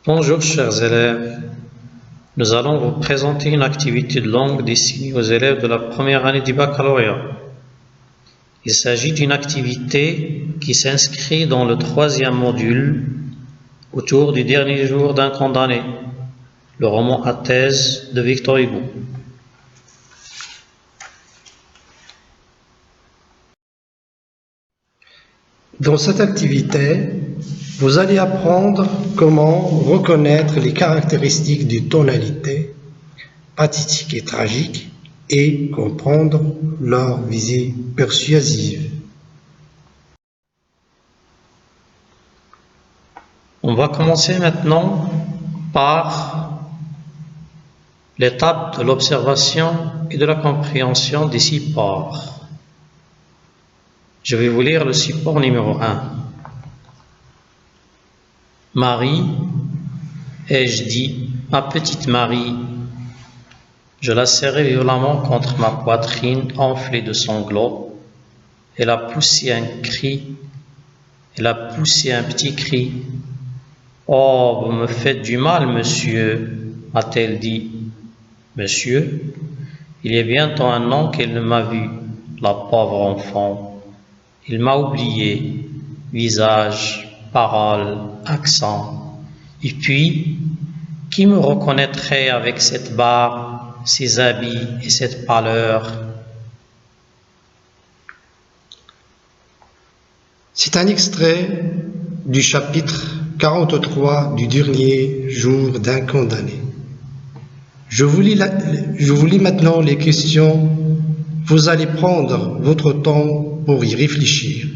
Bonjour chers élèves, nous allons vous présenter une activité de langue destinée aux élèves de la première année du baccalauréat. Il s'agit d'une activité qui s'inscrit dans le 3e module autour du dernier jour d'un condamné, le roman à thèse de Victor Hugo. Dans cette activité, vous allez apprendre comment reconnaître les caractéristiques des tonalités pathétiques et tragiques et comprendre leur visée persuasive. On va commencer maintenant par l'étape de l'observation et de la compréhension des supports. Je vais vous lire le support numéro 1. Marie, ai-je dit, ma petite Marie. Je la serrai violemment contre ma poitrine enflée de sanglots. Elle a poussé un cri. Elle a poussé un petit cri. Oh, vous me faites du mal, monsieur, m'a-t-elle dit. Monsieur, il y a bientôt un an qu'elle ne m'a vu, la pauvre enfant. Il m'a oublié, visage, paroles, accent. Et puis, qui me reconnaîtrait avec cette barbe, ces habits et cette pâleur? C'est un extrait du chapitre 43 du dernier jour d'un condamné. Je vous lis maintenant les questions. Vous allez prendre votre temps pour y réfléchir.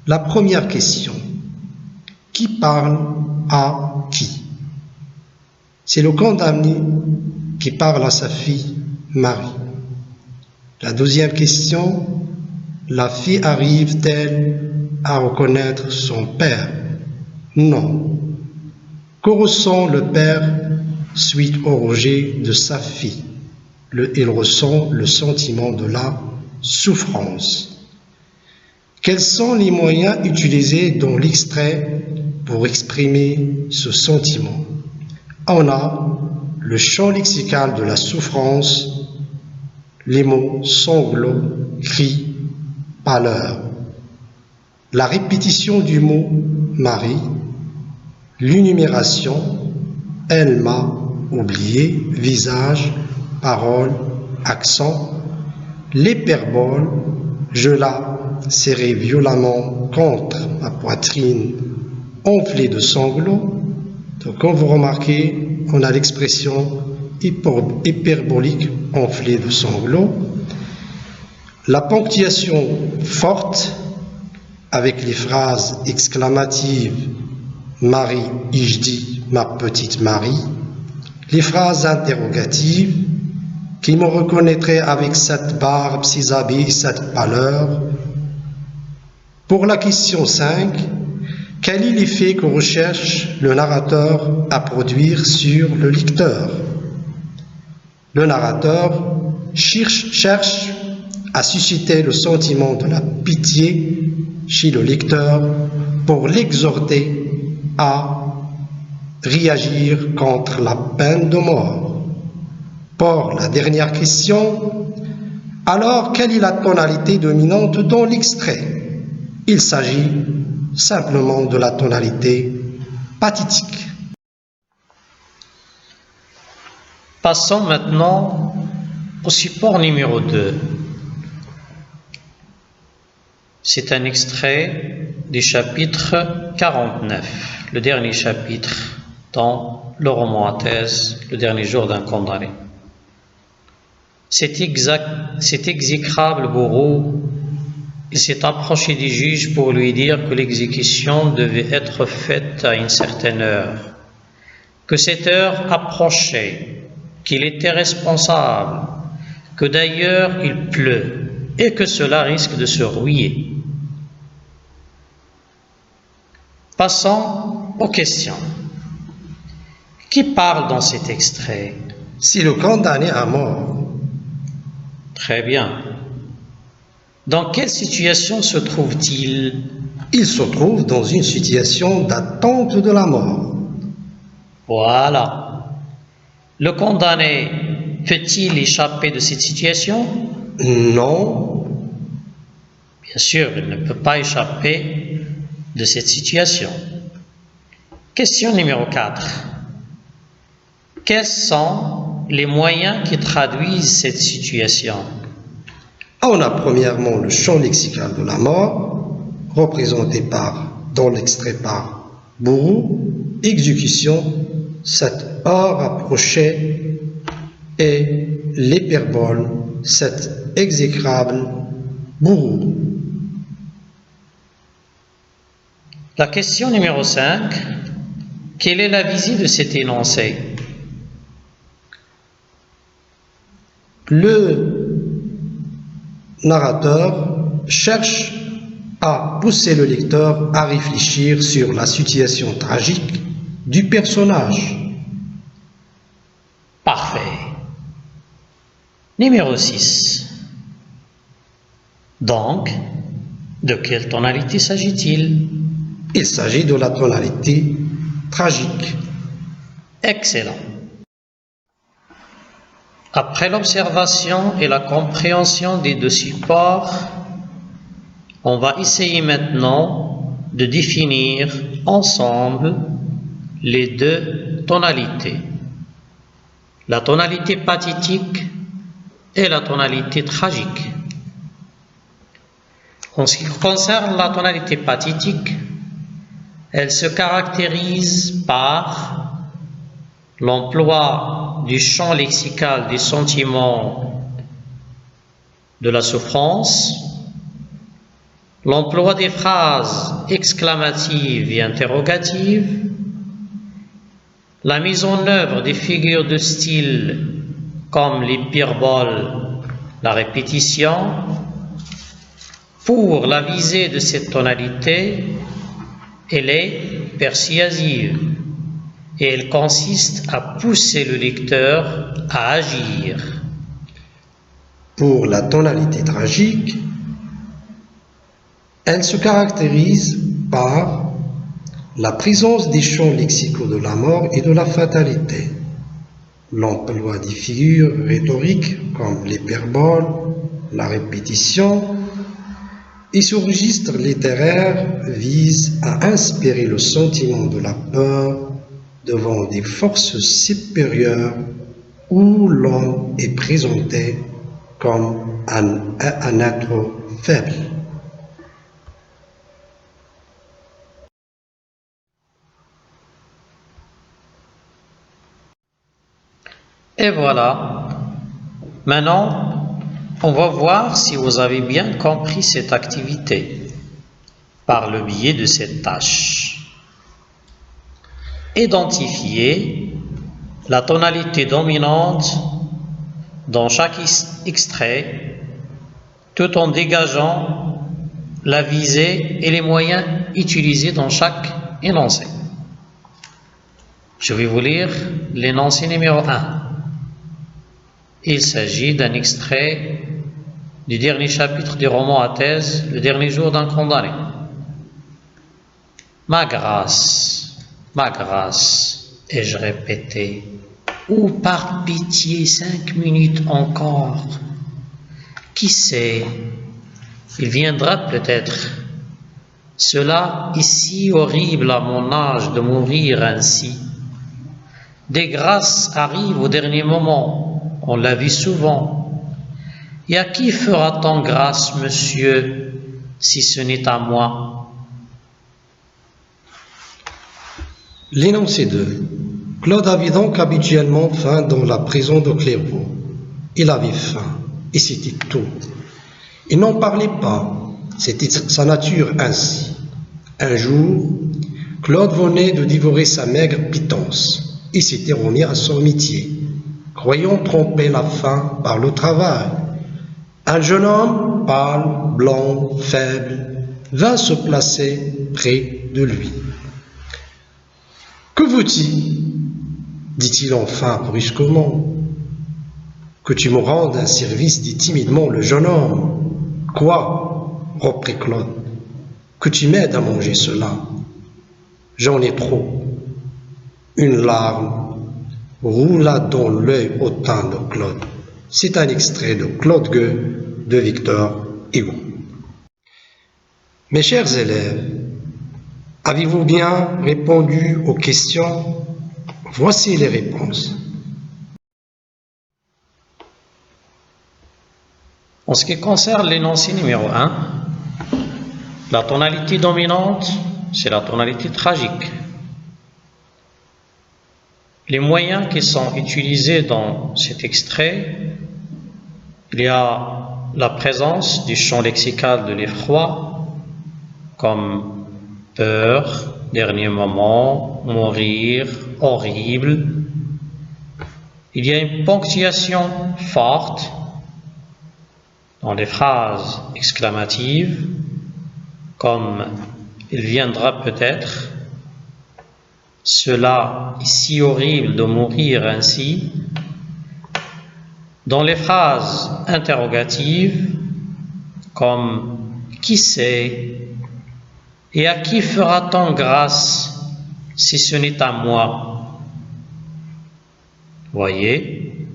La première question. Qui parle à qui? C'est le condamné qui parle à sa fille Marie. La deuxième question. La fille arrive-t-elle à reconnaître son père? Non. Que ressent le père suite au rejet de sa fille? Il ressent le sentiment de la souffrance. Quels sont les moyens utilisés dans l'extrait pour exprimer ce sentiment? On a le champ lexical de la souffrance, les mots sanglots, cris, pâleur, la répétition du mot Marie, l'énumération, elle m'a oublié, visage, parole, accent, l'hyperbole, je la serrai violemment contre ma poitrine enflée de sanglots. Donc, comme vous remarquez, on a l'expression hyperbolique enflée de sanglots. La ponctuation forte avec les phrases exclamatives Marie, ai-je dit, ma petite Marie. Les phrases interrogatives qui me reconnaîtraient avec cette barbe, ces habits, cette pâleur. Pour la question 5, quel est l'effet que recherche le narrateur à produire sur le lecteur? Le narrateur cherche à susciter le sentiment de la pitié chez le lecteur pour l'exhorter à réagir contre la peine de mort. Pour la dernière question, alors quelle est la tonalité dominante dans l'extrait? Il s'agit simplement de la tonalité pathétique. Passons maintenant au support numéro 2. C'est un extrait du chapitre 49, le dernier chapitre dans le roman à thèse, le dernier jour d'un condamné. Cet exécrable bourreau, il s'est approché du juge pour lui dire que l'exécution devait être faite à une certaine heure, que cette heure approchait, qu'il était responsable, que d'ailleurs il pleut et que cela risque de se rouiller. Passons aux questions. Qui parle dans cet extrait? C'est le condamné à mort. Très bien. Dans quelle situation se trouve-t-il? Il se trouve dans une situation d'attente de la mort. Voilà. Le condamné peut-il échapper de cette situation? Non. Bien sûr, il ne peut pas échapper de cette situation. Question numéro 4. Quels sont les moyens qui traduisent cette situation? On a premièrement le champ lexical de la mort, représenté dans l'extrait par bourreau, exécution, cette heure approchée, et l'hyperbole, cet exécrable bourreau. La question numéro 5. Quelle est la visée de cet énoncé? Le narrateur cherche à pousser le lecteur à réfléchir sur la situation tragique du personnage. Parfait. Numéro 6. Donc, de quelle tonalité s'agit-il? Il s'agit de la tonalité tragique. Excellent. Après l'observation et la compréhension des deux supports, on va essayer maintenant de définir ensemble les deux tonalités. La tonalité pathétique et la tonalité tragique. En ce qui concerne la tonalité pathétique, elle se caractérise par l'emploi du champ lexical des sentiments de la souffrance, l'emploi des phrases exclamatives et interrogatives, la mise en œuvre des figures de style comme l'hyperbole, la répétition. Pour la visée de cette tonalité, elle est persuasive et elle consiste à pousser le lecteur à agir. Pour la tonalité tragique, elle se caractérise par la présence des champs lexicaux de la mort et de la fatalité, l'emploi des figures rhétoriques comme l'hyperbole, la répétition, et ce registre littéraire vise à inspirer le sentiment de la peur devant des forces supérieures où l'homme est présenté comme un être faible. Et voilà. Maintenant, on va voir si vous avez bien compris cette activité par le biais de cette tâche. Identifier la tonalité dominante dans chaque extrait tout en dégageant la visée et les moyens utilisés dans chaque énoncé. Je vais vous lire l'énoncé numéro 1. Il s'agit d'un extrait du dernier chapitre du roman à thèse, Le dernier jour d'un condamné. Ma grâce, ai-je répété, ou par pitié 5 minutes encore. Qui sait, il viendra peut-être. Cela est si horrible à mon âge de mourir ainsi. Des grâces arrivent au dernier moment, on l'a vu souvent. Et à qui fera-t-on grâce, monsieur, si ce n'est à moi? L'énoncé 2. Claude avait donc habituellement faim dans la prison de Clairvaux. Il avait faim, et c'était tout. Il n'en parlait pas, c'était sa nature ainsi. Un jour, Claude venait de dévorer sa maigre pitance. Il s'était remis à son métier, croyant tromper la faim par le travail. Un jeune homme, pâle, blanc, faible, vint se placer près de lui. « Que veux-tu » dit-il enfin brusquement. « Que tu me rendes un service, dit timidement le jeune homme. « Quoi » reprit Claude. « Que tu m'aides à manger cela. J'en ai trop. » une larme roula dans l'œil hautain de Claude. C'est un extrait de Claude Gueux de Victor Hugo. Mes chers élèves, avez-vous bien répondu aux questions? Voici les réponses. En ce qui concerne l'énoncé numéro 1, la tonalité dominante, c'est la tonalité tragique. Les moyens qui sont utilisés dans cet extrait, il y a la présence du champ lexical de l'effroi, comme peur, dernier moment, mourir, horrible. Il y a une ponctuation forte dans les phrases exclamatives, comme il viendra peut-être, cela est si horrible de mourir ainsi. Dans les phrases interrogatives, comme qui sait et à qui fera-t-on grâce si ce n'est à moi? Voyez,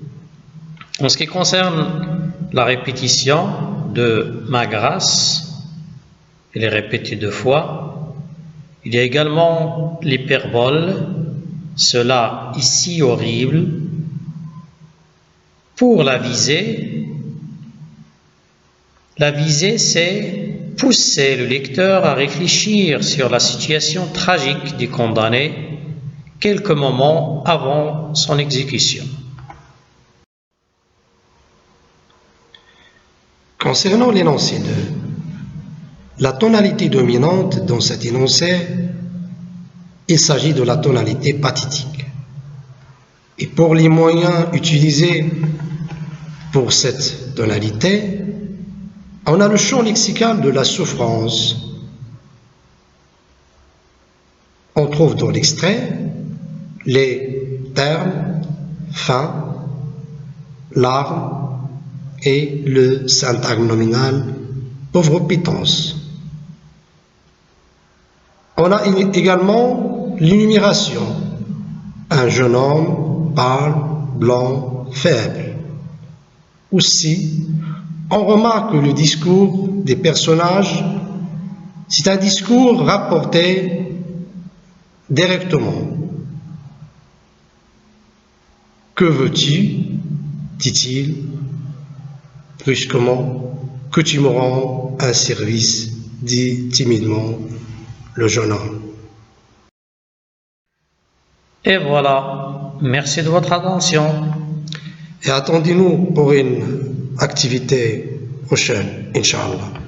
en ce qui concerne la répétition de ma grâce, elle est répétée 2 fois. Il y a également l'hyperbole, cela est si horrible. Pour la visée, c'est pousser le lecteur à réfléchir sur la situation tragique du condamné quelques moments avant son exécution. Concernant l'énoncé 2, la tonalité dominante dans cet énoncé, il s'agit de la tonalité pathétique. Et pour les moyens utilisés pour cette tonalité, on a le champ lexical de la souffrance. On trouve dans l'extrait les termes fin, larmes et le syntagme nominal pauvre pitance. On a également l'énumération. Un jeune homme pâle, blanc, faible. Aussi, on remarque que le discours des personnages, c'est un discours rapporté directement. Que veux-tu? Dit-il brusquement. Que tu me rends un service, dit timidement le jeune homme. Et voilà, merci de votre attention. Et attendez-nous pour une activité prochaine, Inch'Allah.